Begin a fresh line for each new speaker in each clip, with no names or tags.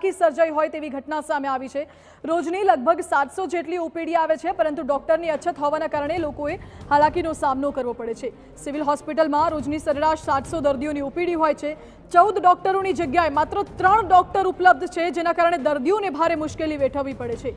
હાલાકી સર્જાઈ હોય તેવી ઘટના સામે આવી છે। રોજની લગભગ 700 જેટલી ઓપીડી આવે છે, પરંતુ ડોક્ટરની અછત હોવાના કારણે લોકોએ હાલાકીનો સામનો કરવો પડે છે। સિવિલ હોસ્પિટલમાં રોજની સરેરાશ 700 દર્દીઓની ઓપીડી હોય છે। 14 ડોક્ટરોની જગ્યાએ માત્ર 3 ડોક્ટર ઉપલબ્ધ છે, જેના કારણે દર્દીઓને ભારે મુશ્કેલી વેઠવવી પડે છે।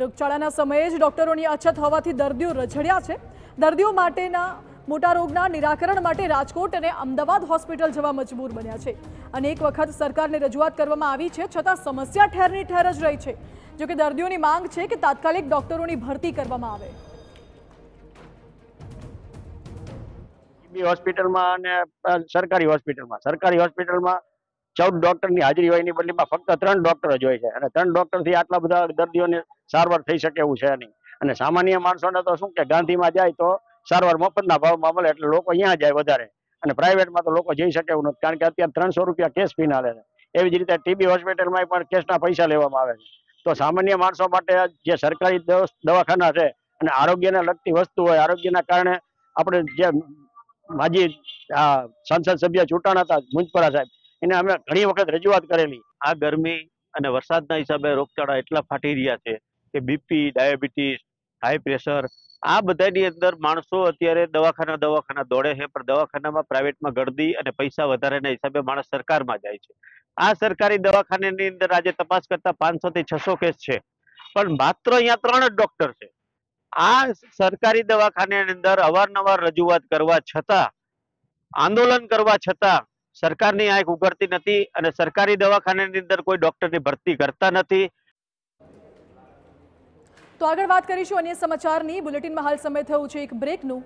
રોગચાળાના સમયે જ ડોક્ટરોની અછત હોવાથી દર્દીઓ રઝળ્યા છે। દર્દીઓ માટેના મોટા રોગના નિરાકરણ માટે રાજકોટ અને અમદાવાદ હોસ્પિટલ જવા મજબૂર બન્યા છે। અનેક વખત સરકારને રજૂઆત કરવામાં આવી છે, છતાં સમસ્યા ઠેરની ઠેર જ રહી છે। જો કે દર્દીઓની માંગ છે કે તાત્કાલિક ડોક્ટરોની ભરતી કરવામાં આવે।
હોસ્પિટલમાં અને સરકારી હોસ્પિટલમાં 14 ડોક્ટરની હાજરી હોય એની બદલીમાં ફક્ત 3 ડોક્ટર જ હોય છે, અને 3 ડોક્ટરથી આટલા બધા દર્દીઓને સારવાર થઈ શકે એવું છે નહીં। અને સામાન્ય માણસોને તો શું કે ગાંધીમાં જાય તો સારવાર મફતના ભાવમાં મળે, એટલે લોકો અહીંયા જાય વધારે, અને પ્રાઇવેટમાં તો લોકો જઈ શકે એવું નથી, કારણ કે અત્યારે 300 રૂપિયા કેસ ફી ના લે છે। એવી જ રીતે ટીબી હોસ્પિટલમાં પણ કેસના પૈસા લેવામાં આવે છે। તો સામાન્ય માણસો માટે જે સરકારી દવાખાના છે અને આરોગ્યને લગતી વસ્તુ હોય, આરોગ્યના કારણે આપણે જે માજી સંસદ સભ્ય ચૂંટાણા હતા મુંજપરા સાહેબ, એને અમે ઘણી વખત રજૂઆત કરેલી।
આ ગરમી અને વરસાદના હિસાબે રોગચાળા એટલા ફાટી રહ્યા છે કે બીપી, ડાયાબિટીસ, હાઈ પ્રેશર, આ બધાની અંદર માણસો અત્યારે દવાખાના દોડે છે, પણ દવાખાનામાં પ્રાઇવેટમાં ગળદી અને પૈસા વધારેના હિસાબે માણસ સરકારમાં જાય છે। આ સરકારી દવાખાનાની અંદર આજે તપાસ કરતા 500 થી 600 કેસ છે, પણ માત્ર અહીંયા 3 જ ડોક્ટર છે। આ સરકારી દવાખાનાની અંદર અવારનવાર રજૂઆત કરવા છતાં, આંદોલન કરવા છતાં સરકારની આંખ ઉઘડતી નથી, અને સરકારી દવાખાનાની અંદર કોઈ ડોક્ટરની ભરતી કરતા નથી।
તો આગળ વાત કરીશું અન્ય સમાચારની। બુલેટિનમાં હાલ સમય થયું છે એક બ્રેકનું।